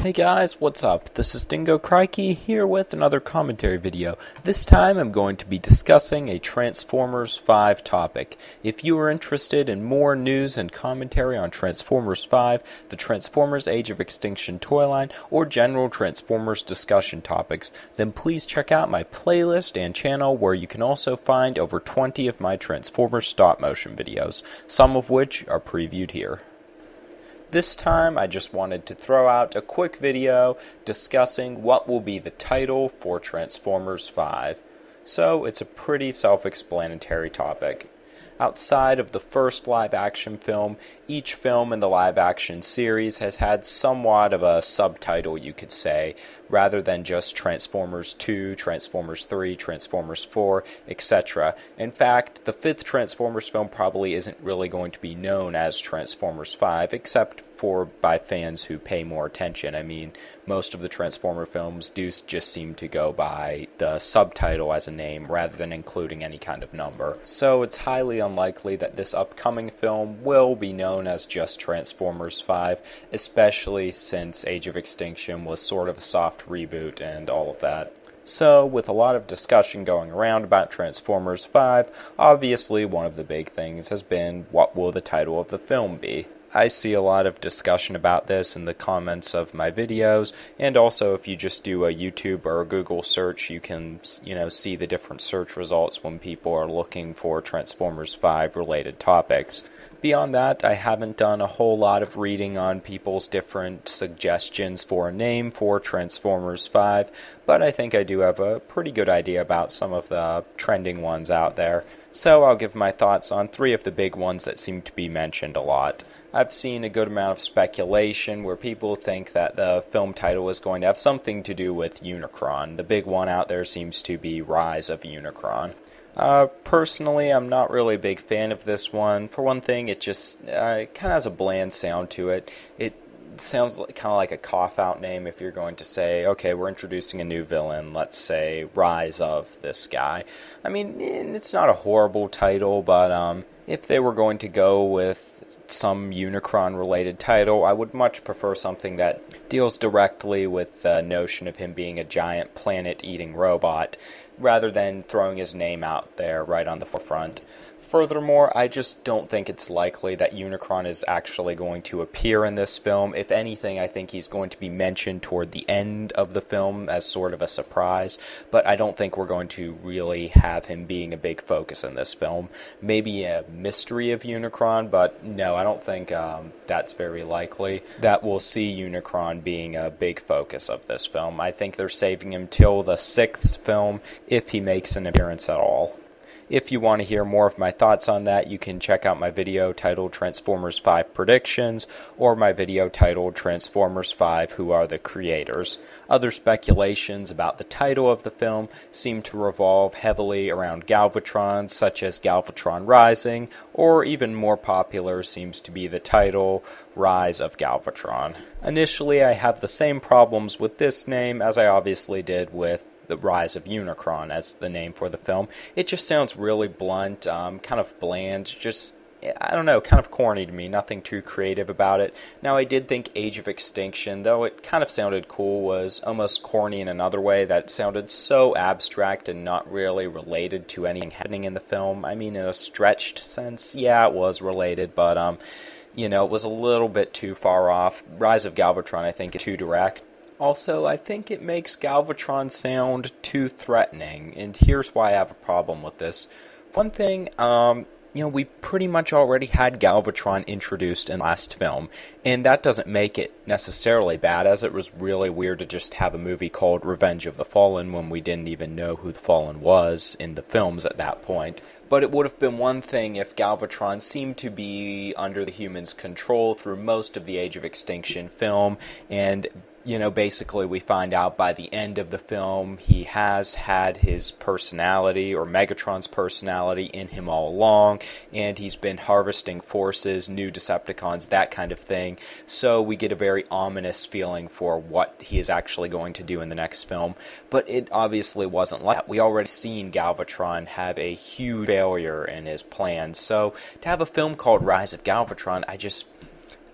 Hey guys, what's up? This is Dingocrikey here with another commentary video. This time I'm going to be discussing a Transformers 5 topic. If you are interested in more news and commentary on Transformers 5, the Transformers Age of Extinction toy line, or general Transformers discussion topics, then please check out my playlist and channel where you can also find over 20 of my Transformers stop motion videos, some of which are previewed here. This time, I just wanted to throw out a quick video discussing what will be the title for Transformers 5. So, it's a pretty self-explanatory topic. Outside of the first live-action film, each film in the live-action series has had somewhat of a subtitle, you could say, rather than just Transformers 2, Transformers 3, Transformers 4, etc. In fact, the fifth Transformers film probably isn't really going to be known as Transformers 5, except for by fans who pay more attention. I mean, most of the Transformer films do just seem to go by the subtitle as a name rather than including any kind of number. So it's highly unlikely that this upcoming film will be known as just Transformers 5, especially since Age of Extinction was sort of a soft reboot and all of that. So, with a lot of discussion going around about Transformers 5, obviously one of the big things has been, what will the title of the film be? I see a lot of discussion about this in the comments of my videos, and also if you just do a YouTube or a Google search, you can, see the different search results when people are looking for Transformers 5 related topics. Beyond that, I haven't done a whole lot of reading on people's different suggestions for a name for Transformers 5, but I think I do have a pretty good idea about some of the trending ones out there. So I'll give my thoughts on three of the big ones that seem to be mentioned a lot. I've seen a good amount of speculation where people think that the film title is going to have something to do with Unicron. The big one out there seems to be Rise of Unicron. Personally, I'm not really a big fan of this one. For one thing, it just kind of has a bland sound to it. It sounds kind of like a cough-out name if you're going to say, okay, we're introducing a new villain, let's say Rise of this guy. I mean, it's not a horrible title, but if they were going to go with some Unicron-related title, I would much prefer something that deals directly with the notion of him being a giant planet-eating robot, rather than throwing his name out there right on the forefront. Furthermore, I just don't think it's likely that Unicron is actually going to appear in this film. If anything, I think he's going to be mentioned toward the end of the film as sort of a surprise, but I don't think we're going to really have him being a big focus in this film. Maybe a mystery of Unicron, but no, I don't think that's very likely that we'll see Unicron being a big focus of this film. I think they're saving him till the sixth film, if he makes an appearance at all. If you want to hear more of my thoughts on that, you can check out my video titled Transformers 5 Predictions, or my video titled Transformers 5 Who Are the Creators. Other speculations about the title of the film seem to revolve heavily around Galvatron, such as Galvatron Rising, or even more popular seems to be the title Rise of Galvatron. Initially, I have the same problems with this name as I obviously did with the Rise of Unicron as the name for the film. It just sounds really blunt, kind of bland, just, I don't know, kind of corny to me, nothing too creative about it. Now, I did think Age of Extinction, though it kind of sounded cool, was almost corny in another way that sounded so abstract and not really related to anything happening in the film. I mean, in a stretched sense, yeah, it was related, but, it was a little bit too far off. Rise of Galvatron, I think, is too direct. Also, I think it makes Galvatron sound too threatening, and here's why I have a problem with this. One thing, we pretty much already had Galvatron introduced in the last film, and that doesn't make it necessarily bad, as it was really weird to just have a movie called Revenge of the Fallen when we didn't even know who the Fallen was in the films at that point. But it would have been one thing if Galvatron seemed to be under the humans' control through most of the Age of Extinction film, and basically we find out by the end of the film he has had his personality, or Megatron's personality, in him all along, and he's been harvesting forces, new Decepticons, that kind of thing. So we get a very ominous feeling for what he is actually going to do in the next film. But it obviously wasn't like that. We already seen Galvatron have a huge failure in his plans. So to have a film called Rise of Galvatron,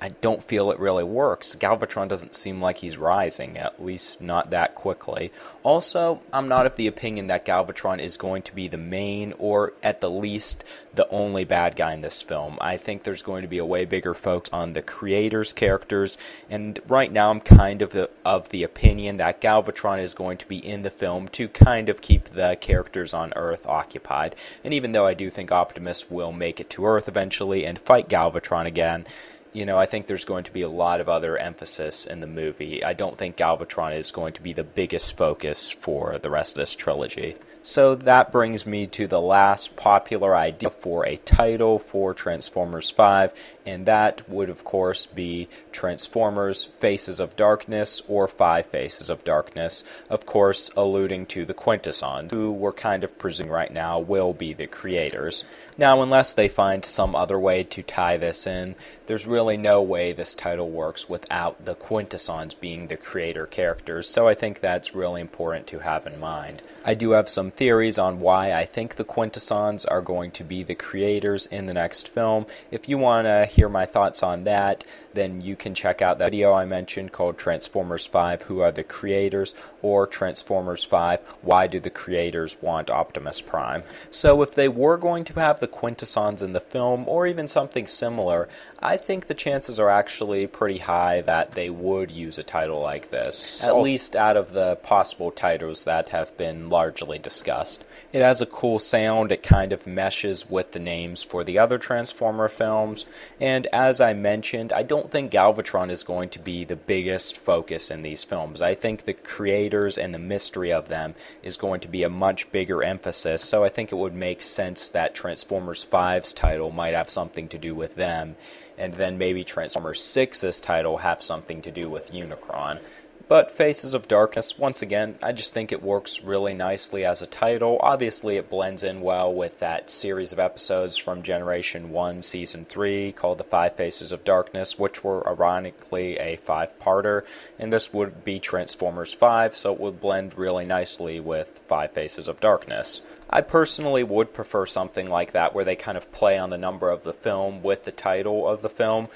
I don't feel it really works. Galvatron doesn't seem like he's rising, at least not that quickly. Also, I'm not of the opinion that Galvatron is going to be the main, or at the least, the only bad guy in this film. I think there's going to be a way bigger focus on the creators' characters, and right now I'm kind of the opinion that Galvatron is going to be in the film to kind of keep the characters on Earth occupied. And even though I do think Optimus will make it to Earth eventually and fight Galvatron again, I think there's going to be a lot of other emphasis in the movie. I don't think Galvatron is going to be the biggest focus for the rest of this trilogy. So that brings me to the last popular idea for a title for Transformers 5, and that would of course be Transformers Faces of Darkness or 5 Faces of Darkness, of course alluding to the Quintessons, who we're kind of presuming right now will be the creators. Now, unless they find some other way to tie this in, there's really no way this title works without the Quintessons being the creator characters, so I think that's really important to have in mind. I do have some theories on why I think the Quintessons are going to be the creators in the next film. If you want to hear my thoughts on that, then you can check out that video I mentioned called Transformers 5, Who Are the Creators? Or Transformers 5, Why Do the Creators Want Optimus Prime? So if they were going to have the Quintessons in the film, or even something similar, I think the chances are actually pretty high that they would use a title like this, at least out of the possible titles that have been largely discussed. It has a cool sound, it kind of meshes with the names for the other Transformer films, and as I mentioned, I don't think Galvatron is going to be the biggest focus in these films. I think the creators and the mystery of them is going to be a much bigger emphasis, so I think it would make sense that Transformers 5's title might have something to do with them, and then maybe Transformers 6's title have something to do with Unicron. But Faces of Darkness, once again, I just think it works really nicely as a title. Obviously, it blends in well with that series of episodes from Generation 1, Season 3, called The 5 Faces of Darkness, which were ironically a 5-parter, and this would be Transformers 5, so it would blend really nicely with 5 Faces of Darkness. I personally would prefer something like that, where they kind of play on the number of the film with the title of the film.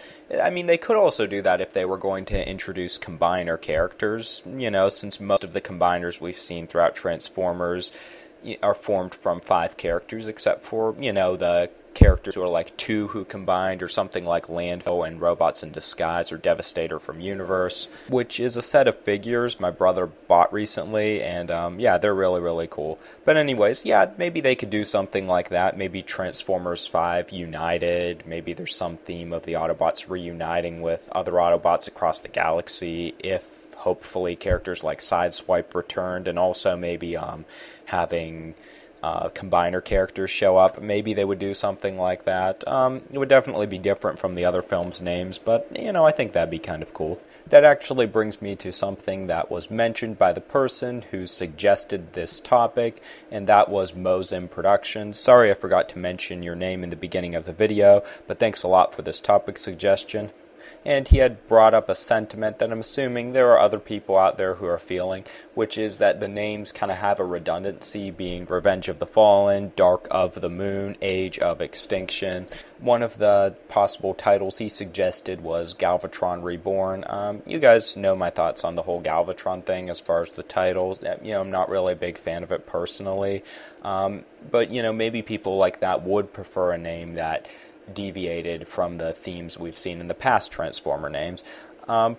I mean, they could also do that if they were going to introduce combiner characters, since most of the combiners we've seen throughout Transformers are formed from 5 characters, except for, the characters who are like 2 who combined, or something like Landfill and Robots in Disguise or Devastator from Universe, which is a set of figures my brother bought recently, and yeah, they're really, really cool. But anyways, yeah, maybe they could do something like that. Maybe Transformers 5 United, maybe there's some theme of the Autobots reuniting with other Autobots across the galaxy, if hopefully characters like Sideswipe returned, and also maybe having combiner characters show up. Maybe they would do something like that. It would definitely be different from the other films' names, but, I think that'd be kind of cool. That actually brings me to something that was mentioned by the person who suggested this topic, and that was Mozim Productions. Sorry I forgot to mention your name in the beginning of the video, but thanks a lot for this topic suggestion. And he had brought up a sentiment that I'm assuming there are other people out there who are feeling, which is that the names kind of have a redundancy, being Revenge of the Fallen, Dark of the Moon, Age of Extinction. One of the possible titles he suggested was Galvatron Reborn. You guys know my thoughts on the whole Galvatron thing as far as the titles. I'm not really a big fan of it personally. But, maybe people like that would prefer a name that deviated from the themes we've seen in the past Transformer names.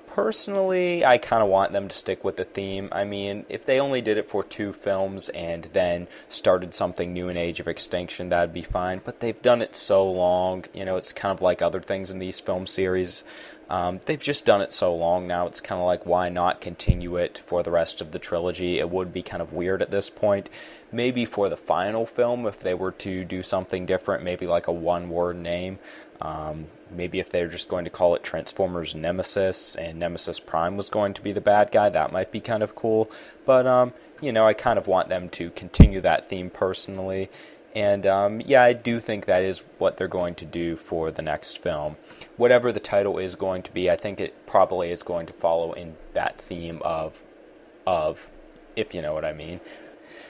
Personally, I kind of want them to stick with the theme. I mean, if they only did it for 2 films and then started something new in Age of Extinction, that'd be fine. But they've done it so long, it's kind of like other things in these film series. They've just done it so long now, it's kind of like, why not continue it for the rest of the trilogy? It would be kind of weird at this point. Maybe for the final film, if they were to do something different, maybe like a 1-word name. Maybe if they're just going to call it Transformers Nemesis, and Nemesis Prime was going to be the bad guy, that might be kind of cool. But, I kind of want them to continue that theme personally. And, yeah, I do think that is what they're going to do for the next film. Whatever the title is going to be, I think it probably is going to follow in that theme of, if you know what I mean.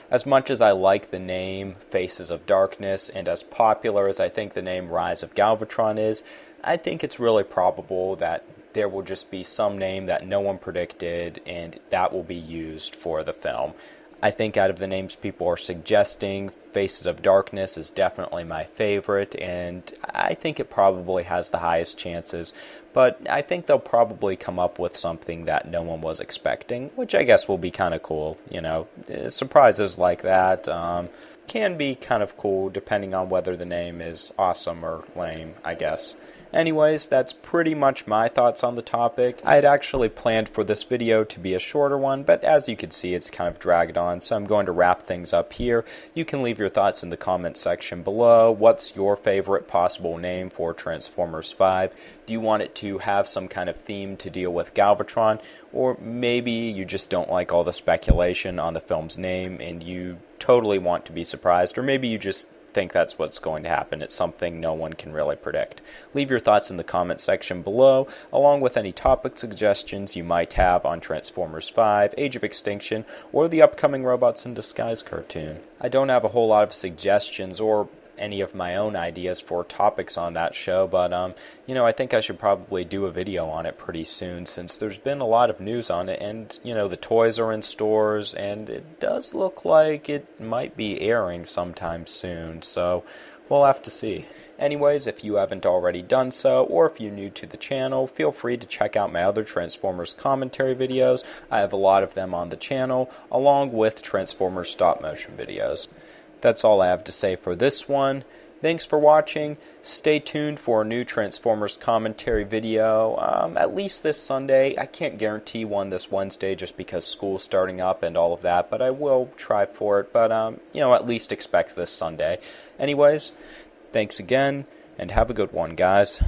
As much as I like the name Faces of Darkness, and as popular as I think the name Rise of Galvatron is, I think it's really probable that there will just be some name that no one predicted, and that will be used for the film. I think out of the names people are suggesting, Faces of Darkness is definitely my favorite, and I think it probably has the highest chances. But I think they'll probably come up with something that no one was expecting, which I guess will be kind of cool. You know, surprises like that can be kind of cool depending on whether the name is awesome or lame, I guess. Anyways, that's pretty much my thoughts on the topic. I had actually planned for this video to be a shorter one, but as you can see, it's kind of dragged on, so I'm going to wrap things up here. You can leave your thoughts in the comment section below. What's your favorite possible name for Transformers 5? Do you want it to have some kind of theme to deal with Galvatron? Or maybe you just don't like all the speculation on the film's name and you totally want to be surprised, or maybe you just think that's what's going to happen. It's something no one can really predict. Leave your thoughts in the comment section below, along with any topic suggestions you might have on Transformers 5, Age of Extinction, or the upcoming Robots in Disguise cartoon. I don't have a whole lot of suggestions or any of my own ideas for topics on that show, but I think I should probably do a video on it pretty soon, since there's been a lot of news on it, and the toys are in stores, and it does look like it might be airing sometime soon, so we'll have to see. Anyways, if you haven't already done so, or if you're new to the channel, feel free to check out my other Transformers commentary videos. I have a lot of them on the channel, along with Transformers stop motion videos. That's all I have to say for this one. Thanks for watching. Stay tuned for a new Transformers commentary video, at least this Sunday. I can't guarantee one this Wednesday just because school's starting up and all of that, but I will try for it. But, at least expect this Sunday. Anyways, thanks again, and have a good one, guys.